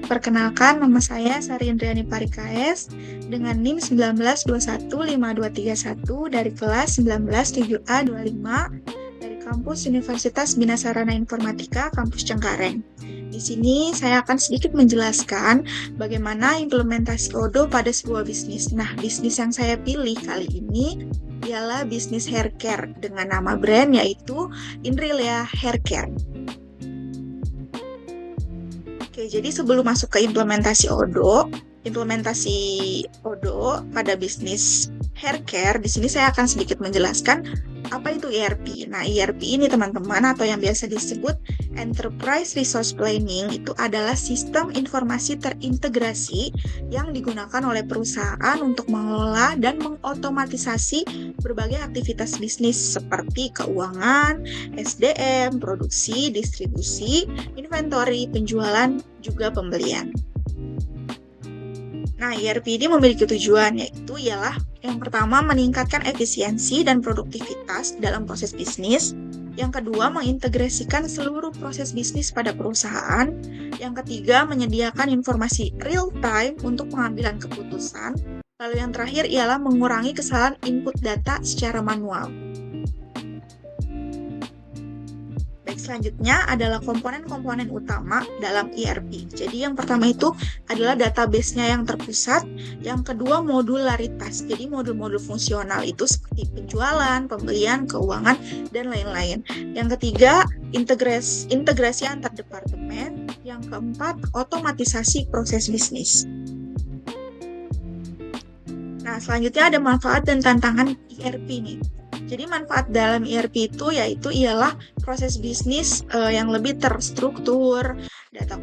perkenalkan nama saya Sari Indriani Parikaes dengan NIM 192152331 dari kelas 197A25 dari kampus Universitas Bina Sarana Informatika Kampus Cengkareng. Di sini saya akan sedikit menjelaskan bagaimana implementasi ODO pada sebuah bisnis. Nah, bisnis yang saya pilih kali ini ialah bisnis hair care dengan nama brand yaitu Indrilea Hair Care. Oke, jadi sebelum masuk ke implementasi ODO pada bisnis hair care, di sini saya akan sedikit menjelaskan apa itu ERP. Nah, ERP ini teman-teman atau yang biasa disebut Enterprise Resource Planning itu adalah sistem informasi terintegrasi yang digunakan oleh perusahaan untuk mengelola dan mengotomatisasi berbagai aktivitas bisnis seperti keuangan, SDM, produksi, distribusi, inventory, penjualan, juga pembelian. Nah, ERP ini memiliki tujuan yaitu ialah yang pertama meningkatkan efisiensi dan produktivitas dalam proses bisnis. Yang kedua, mengintegrasikan seluruh proses bisnis pada perusahaan. Yang ketiga, menyediakan informasi real time untuk pengambilan keputusan. Lalu yang terakhir ialah mengurangi kesalahan input data secara manual. Selanjutnya adalah komponen-komponen utama dalam ERP. Jadi yang pertama itu adalah database-nya yang terpusat. Yang kedua modularitas. Jadi modul-modul fungsional itu seperti penjualan, pembelian, keuangan, dan lain-lain. Yang ketiga integrasi antar departemen. Yang keempat otomatisasi proses bisnis. Nah, selanjutnya ada manfaat dan tantangan ERP nih. Jadi manfaat dalam ERP itu ialah proses bisnis yang lebih terstruktur, data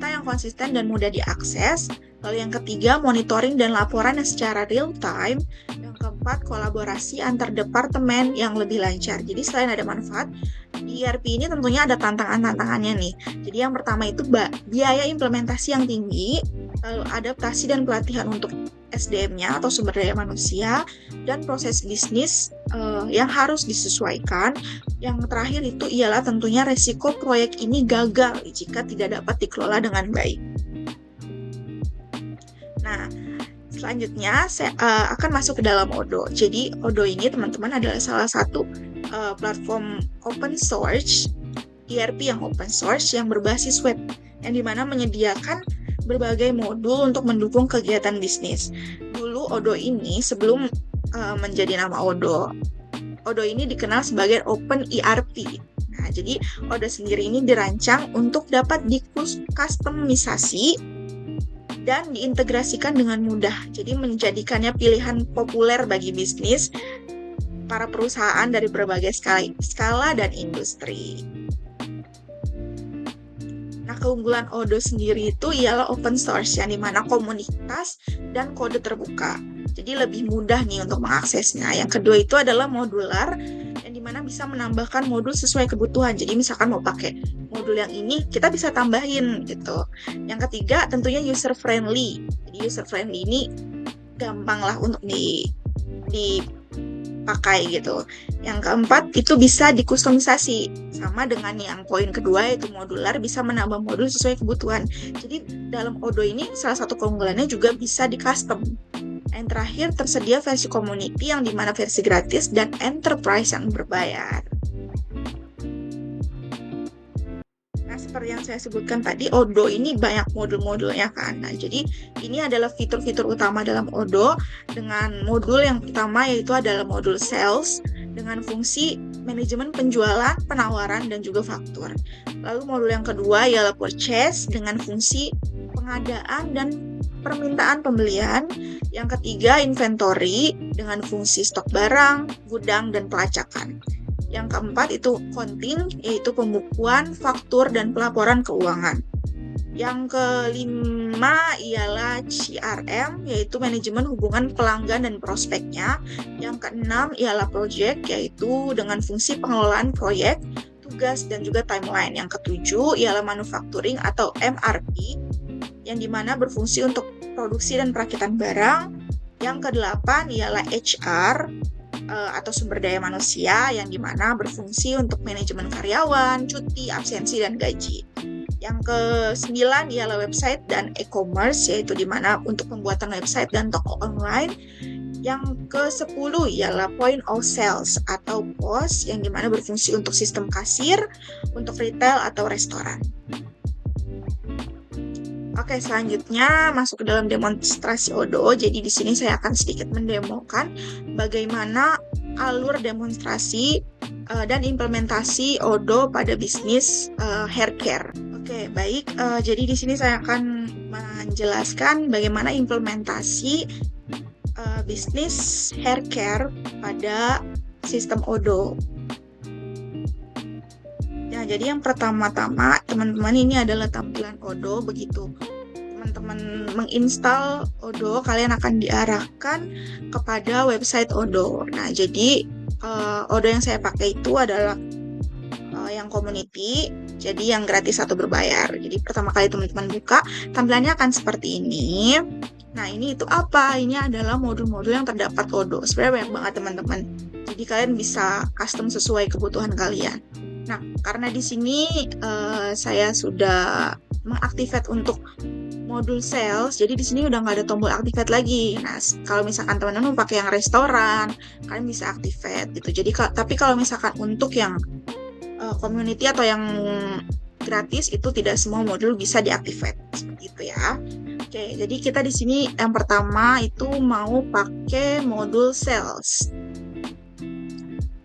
yang konsisten dan mudah diakses. Lalu yang ketiga, monitoring dan laporan yang secara real time. Yang keempat, kolaborasi antar departemen yang lebih lancar. Jadi selain ada manfaat, di ERP ini tentunya ada tantangannya nih. Jadi yang pertama itu biaya implementasi yang tinggi, lalu adaptasi dan pelatihan untuk SDM-nya atau sumber daya manusia, dan proses bisnis yang harus disesuaikan. Yang terakhir itu ialah tentunya resiko proyek ini gagal jika tidak dapat dikelola dengan baik. Nah, selanjutnya saya akan masuk ke dalam ODO. Jadi ODO ini teman-teman adalah salah satu platform open source, ERP yang open source yang berbasis web, yang dimana menyediakan berbagai modul untuk mendukung kegiatan bisnis. Dulu ODO ini sebelum menjadi nama ODO ini dikenal sebagai Open ERP. Nah, jadi ODO sendiri ini dirancang untuk dapat dikustomisasi dan diintegrasikan dengan mudah. Jadi menjadikannya pilihan populer bagi bisnis para perusahaan dari berbagai skala dan industri. Nah, keunggulan ODO sendiri itu ialah open source, yang dimana komunitas dan kode terbuka. Jadi lebih mudah nih untuk mengaksesnya. Yang kedua itu adalah modular, yang dimana bisa menambahkan modul sesuai kebutuhan. Jadi misalkan mau pakai modul yang ini, kita bisa tambahin gitu. Yang ketiga tentunya user friendly. Jadi user friendly ini gampang lah untuk dipakai gitu. Yang keempat itu bisa dikustomisasi, sama dengan yang poin kedua yaitu modular, bisa menambah modul sesuai kebutuhan. Jadi dalam ODO ini salah satu keunggulannya juga bisa di custom. Yang terakhir tersedia versi community yang dimana versi gratis dan enterprise yang berbayar. Nah, seperti yang saya sebutkan tadi, ODO ini banyak modul-modulnya kan. Nah, jadi ini adalah fitur-fitur utama dalam ODO dengan modul yang pertama yaitu adalah modul sales dengan fungsi manajemen penjualan, penawaran, dan juga faktur. Lalu modul yang kedua ialah purchase dengan fungsi pengadaan dan permintaan pembelian. Yang ketiga inventory dengan fungsi stok barang, gudang, dan pelacakan. Yang keempat itu accounting, yaitu pembukuan, faktur, dan pelaporan keuangan. Yang kelima ialah CRM, yaitu manajemen hubungan pelanggan dan prospeknya. Yang keenam ialah project, yaitu dengan fungsi pengelolaan proyek, tugas, dan juga timeline. Yang ketujuh ialah manufacturing atau MRP, yang dimana berfungsi untuk produksi dan perakitan barang. Yang kedelapan ialah HR atau sumber daya manusia, yang dimana berfungsi untuk manajemen karyawan, cuti, absensi, dan gaji. Yang ke-9 ialah website dan e-commerce, yaitu di mana untuk pembuatan website dan toko online. Yang ke-10 ialah point of sales atau POS, yang dimana berfungsi untuk sistem kasir, untuk retail atau restoran. Oke, selanjutnya masuk ke dalam demonstrasi Odoo. Jadi di sini saya akan sedikit mendemokan bagaimana alur demonstrasi dan implementasi Odoo pada bisnis hair care. Oke, baik. Jadi di sini saya akan menjelaskan bagaimana implementasi bisnis hair care pada sistem Odoo. Ya, jadi yang pertama-tama, teman-teman, ini adalah tampilan Odoo. Begitu teman-teman menginstal Odoo, kalian akan diarahkan kepada website Odoo. Nah, jadi Odoo yang saya pakai itu adalah yang community, jadi yang gratis atau berbayar. Jadi pertama kali teman-teman buka, tampilannya akan seperti ini. Nah, ini itu apa? Ini adalah modul-modul yang terdapat Odoo. Sebenarnya banyak banget teman-teman. Jadi kalian bisa custom sesuai kebutuhan kalian. Nah, karena di sini saya sudah mengaktifkan untuk modul sales, jadi di sini udah nggak ada tombol activate lagi. Nah, kalau misalkan teman-teman mau pakai yang restoran, kalian bisa activate gitu. Jadi tapi kalau misalkan untuk yang community atau yang gratis, itu tidak semua modul bisa diactivate seperti itu ya. Oke, jadi kita di sini yang pertama itu mau pakai modul sales.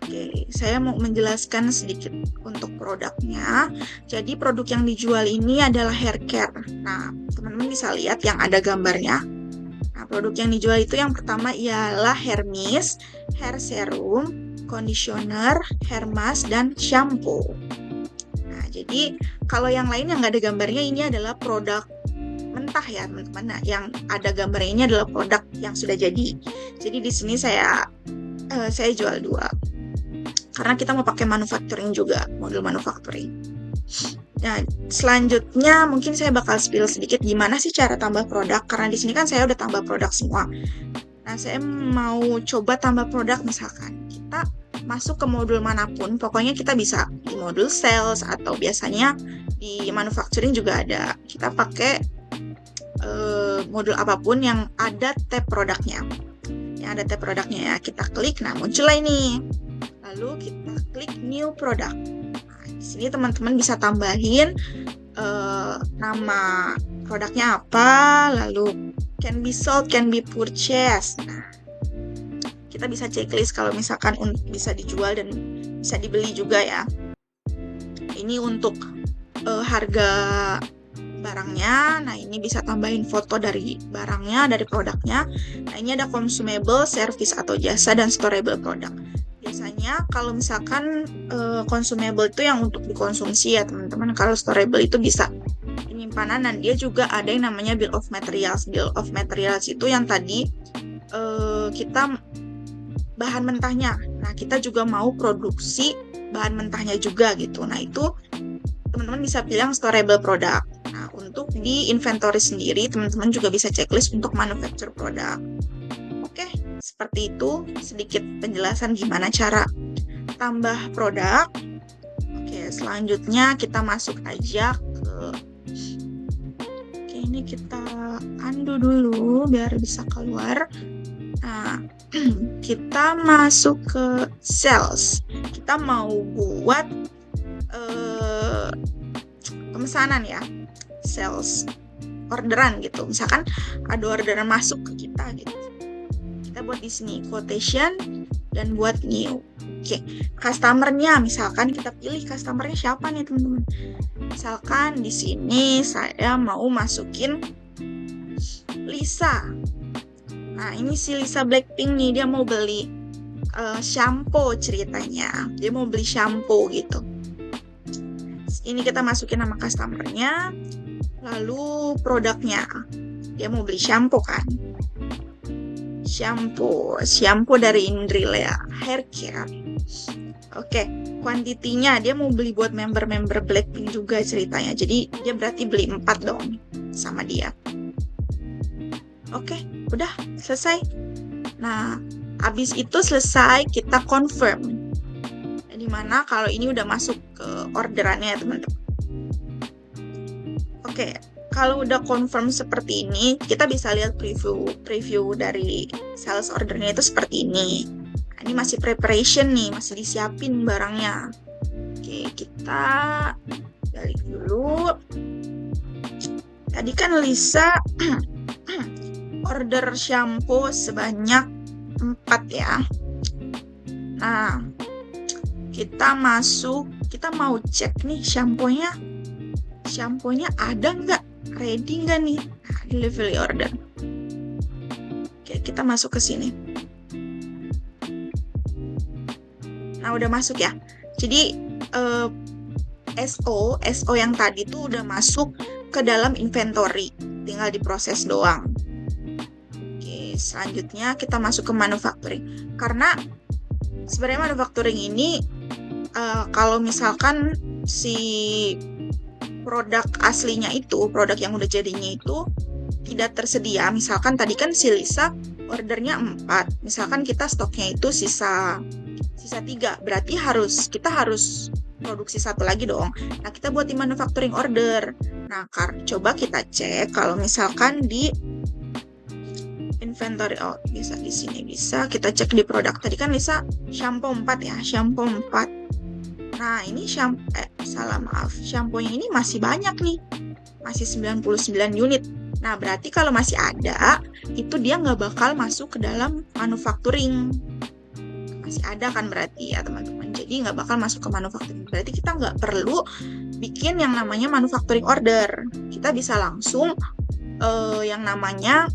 Oke, saya mau menjelaskan sedikit untuk produknya. Jadi produk yang dijual ini adalah hair care. Nah, teman-teman bisa lihat yang ada gambarnya. Nah, produk yang dijual itu yang pertama ialah hair mist, hair serum, conditioner, hair mask, dan shampoo. Nah, jadi kalau yang lain yang nggak ada gambarnya, ini adalah produk mentah ya teman-teman. Nah, yang ada gambarnya ini adalah produk yang sudah jadi. Jadi di sini saya jual dua. Karena kita mau pakai manufacturing juga, modul manufacturing. Nah, selanjutnya mungkin saya bakal spill sedikit gimana sih cara tambah produk. Karena di sini kan saya udah tambah produk semua. Nah, saya mau coba tambah produk, misalkan kita masuk ke modul manapun, pokoknya kita bisa di modul sales atau biasanya di manufacturing juga ada. Kita pakai modul apapun yang ada tab produknya. Yang ada tab produknya ya, kita klik, nah muncullah ini. Lalu kita klik new product. Nah, di sini teman-teman bisa tambahin nama produknya apa, lalu can be sold, can be purchased. Nah, kita bisa checklist kalau misalkan bisa dijual dan bisa dibeli juga ya. Ini untuk harga barangnya. Nah, ini bisa tambahin foto dari barangnya, dari produknya. Nah, ini ada consumable, service atau jasa, dan storable product. Biasanya kalau misalkan consumable itu yang untuk dikonsumsi ya teman-teman. Kalau storable itu bisa penyimpanan, dan dia juga ada yang namanya bill of materials. Bill of materials itu yang tadi kita bahan mentahnya. Nah, kita juga mau produksi bahan mentahnya juga gitu. Nah, itu teman-teman bisa pilih yang storable product. Nah, untuk di inventory sendiri, teman-teman juga bisa checklist untuk manufacture product. Oke, seperti itu sedikit penjelasan gimana cara tambah produk. Oke, selanjutnya kita masuk aja ke... Oke, ini kita undo dulu biar bisa keluar. Nah, kita masuk ke sales. Kita mau buat pemesanan ya, sales orderan gitu. Misalkan ada orderan masuk ke kita gitu. Kita buat di sini quotation dan buat new. Oke, customernya misalkan kita pilih customernya siapa nih teman-teman. Misalkan di sini saya mau masukin Lisa. Nah, ini si Lisa Blackpink nih, dia mau beli shampoo ceritanya. Dia mau beli shampoo gitu. Ini kita masukin nama customernya, lalu produknya. Dia mau beli shampoo kan. Shampoo dari Indril ya, hair care. Oke, kuantitinya dia mau beli buat member-member Blackpink juga ceritanya. Jadi dia berarti beli 4 dong sama dia. Oke, udah selesai. Nah, habis itu selesai kita confirm. Dimana kalau ini udah masuk ke orderannya ya teman-teman. Oke, kalau udah confirm seperti ini, kita bisa lihat preview dari sales ordernya itu seperti ini. Nah, ini masih preparation nih, masih disiapin barangnya. Oke, kita balik dulu. Tadi kan Lisa order shampoo sebanyak 4 ya. Nah, kita mau cek nih shampoo-nya ada nggak, ready nggak nih. Nah, delivery order. Oke, kita masuk ke sini. Nah, udah masuk ya. Jadi SO yang tadi tuh udah masuk ke dalam inventory, tinggal diproses doang. Oke, selanjutnya kita masuk ke manufacturing. Karena sebenarnya manufacturing ini kalau misalkan si produk aslinya itu, produk yang udah jadinya itu tidak tersedia, misalkan tadi kan si Lisa ordernya 4, misalkan kita stoknya itu sisa 3, berarti kita harus produksi 1 lagi dong. Nah, kita buat di manufacturing order. Nah, coba kita cek kalau misalkan di inventory, bisa di sini, bisa kita cek di produk. Tadi kan Lisa shampoo 4 ya, shampoo 4. Nah, ini shampoo-nya ini masih banyak nih, masih 99 unit. Nah, berarti kalau masih ada, itu dia nggak bakal masuk ke dalam manufacturing. Masih ada kan berarti ya teman-teman, jadi nggak bakal masuk ke manufacturing. Berarti kita nggak perlu bikin yang namanya manufacturing order, kita bisa langsung yang namanya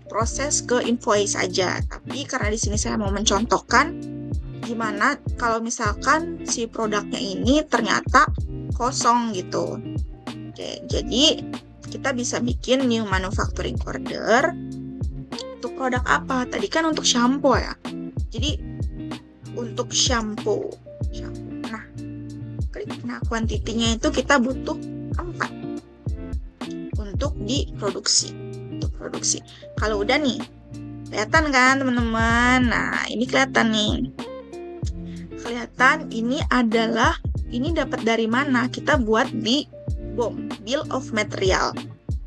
proses ke invoice aja. Tapi karena di sini saya mau mencontohkan gimana kalau misalkan si produknya ini ternyata kosong gitu. Oke, jadi kita bisa bikin new manufacturing order untuk produk apa? Tadi kan untuk shampoo ya. Jadi untuk shampoo. Nah, klik. Nah, kuantitinya itu kita butuh 4 untuk diproduksi. Kalau udah nih, kelihatan kan teman-teman? Nah, ini kelihatan nih. Kelihatan ini dapat dari mana? Kita buat di BOM, Bill of Material.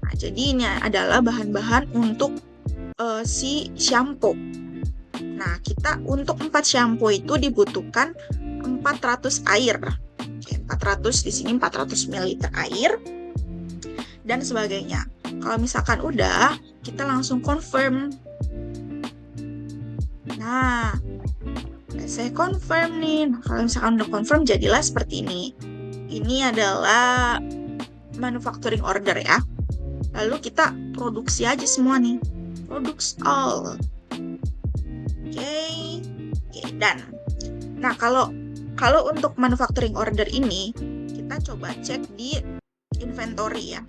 Nah, jadi ini adalah bahan-bahan untuk si shampoo. Nah, kita untuk 4 shampoo itu dibutuhkan 400 air. Oke, 400 di sini 400 ml air dan sebagainya. Kalau misalkan udah, kita langsung confirm. Nah, saya confirm nih. Nah, kalau misalkan udah confirm, jadilah seperti ini. Ini adalah manufacturing order ya. Lalu kita produksi aja semua nih. Produce all. Oke, dan nah kalau untuk manufacturing order ini kita coba cek di inventory ya.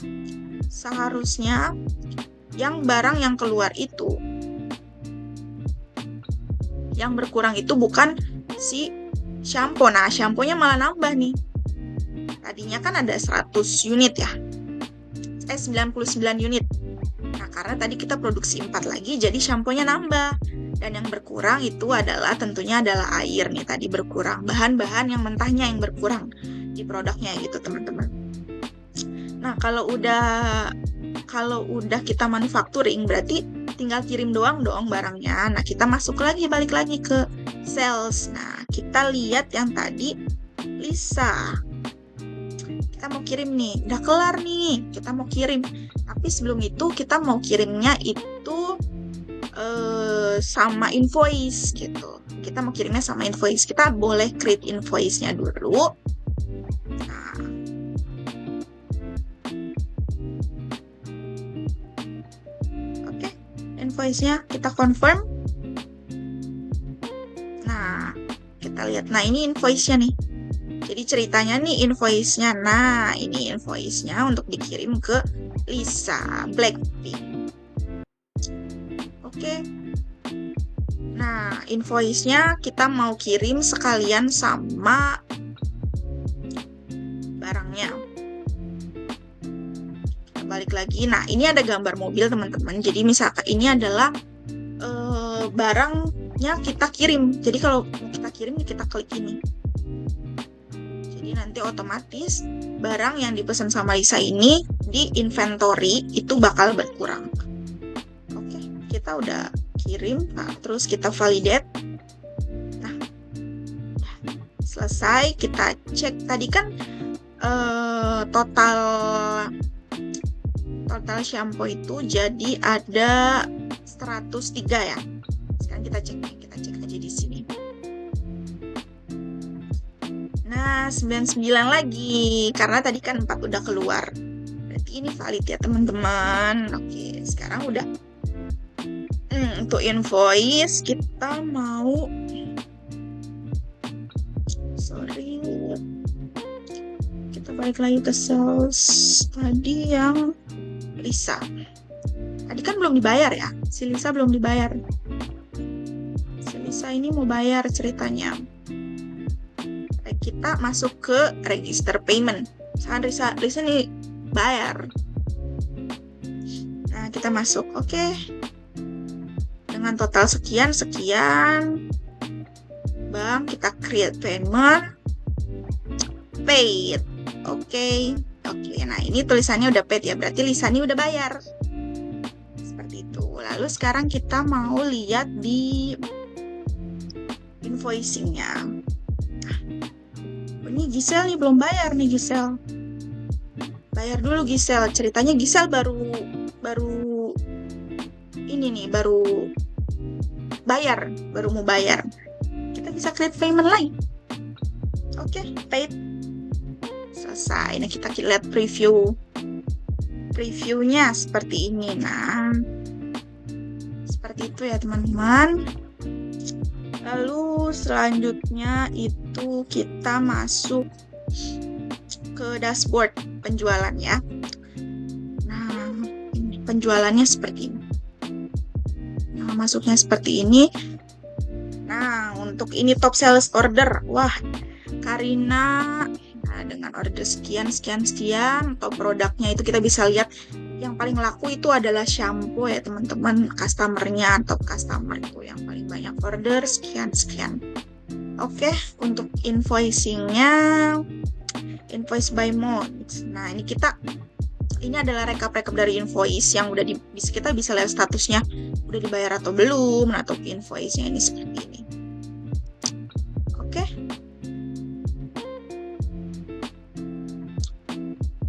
Seharusnya yang barang yang keluar itu, yang berkurang itu bukan si shampoo. Nah, shampoo-nya malah nambah nih. Tadinya kan ada 100 unit ya. 99 unit. Nah, karena tadi kita produksi 4 lagi, jadi shampoo-nya nambah. Dan yang berkurang itu tentunya adalah air nih, tadi berkurang. Bahan-bahan yang mentahnya yang berkurang di produknya gitu, teman-teman. Nah, kalau udah kita manufacturing, berarti tinggal kirim doang dong barangnya. Nah, kita balik lagi ke sales. Nah, kita lihat yang tadi Lisa. Kita mau kirim nih, udah kelar nih, kita mau kirim. Tapi sebelum itu kita mau kirimnya itu sama invoice gitu. Kita mau kirimnya sama invoice. Kita boleh create invoice-nya dulu. Nah, oke, invoice-nya kita confirm. Nah, kita lihat. Nah, ini invoice-nya nih. Jadi ceritanya nih invoice-nya. Nah, ini invoice-nya untuk dikirim ke Lisa Blackpink. Oke. Nah, invoice-nya kita mau kirim sekalian sama barangnya. Kita balik lagi. Nah, ini ada gambar mobil, teman-teman. Jadi misalkan ini adalah barangnya kita kirim. Jadi kalau kita kirim, kita klik ini. Jadi Jadi nanti otomatis barang yang dipesan sama Lisa ini di inventory itu bakal berkurang. Oke, kita udah kirim, nah, terus kita validate. Nah, selesai, kita cek tadi kan total shampoo itu jadi ada 103 ya. Sekarang kita cek aja di sini. Nah, 99 lagi karena tadi kan 4 udah keluar. Berarti ini valid ya, teman-teman. Oke, sekarang udah. Untuk invoice kita mau kita balik lagi ke sales tadi yang Lisa. Tadi kan belum dibayar ya, si Lisa belum dibayar. Si Lisa ini mau bayar ceritanya. Kita masuk ke register payment. Misalkan Lisa nih bayar. Nah, kita masuk. Oke. Dengan total sekian, Bang, kita create payment. Paid. Oke. Nah, ini tulisannya udah paid ya. Berarti Lisa ini udah bayar. Seperti itu. Lalu sekarang kita mau lihat di invoicing-nya. Ini Giselle nih belum bayar nih, Giselle. Bayar dulu Giselle. Ceritanya Giselle baru ini nih, baru mau bayar. Kita bisa create payment lagi. Oke, paid. Selesai. Nah, kita lihat previewnya seperti ini. Nah, seperti itu ya, teman-teman. Lalu selanjutnya itu kita masuk ke dashboard penjualan ya. Nah, penjualannya seperti ini. Nah, masuknya seperti ini. Nah, untuk ini top sales order. Wah, Karina. Nah, dengan order sekian, top produknya itu kita bisa lihat yang paling laku itu adalah shampoo ya, teman-teman. Customernya, top customer itu yang paling banyak order, sekian. Oke, untuk invoicingnya, invoice by month. Nah, ini adalah rekap dari invoice yang udah kita bisa lihat statusnya udah dibayar atau belum. Nah, untuk invoice-nya ini seperti ini. Oke.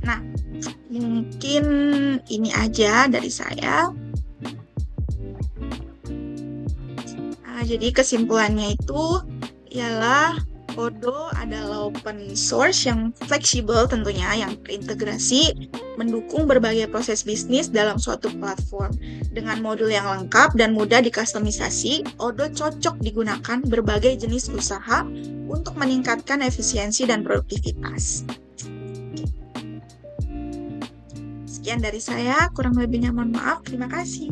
Nah, mungkin ini aja dari saya. Nah, jadi kesimpulannya itu ialah Odoo adalah open source yang fleksibel tentunya, yang terintegrasi, mendukung berbagai proses bisnis dalam suatu platform. Dengan modul yang lengkap dan mudah dikustomisasi, Odoo cocok digunakan berbagai jenis usaha untuk meningkatkan efisiensi dan produktivitas. Sekian dari saya, kurang lebihnya mohon maaf. Terima kasih.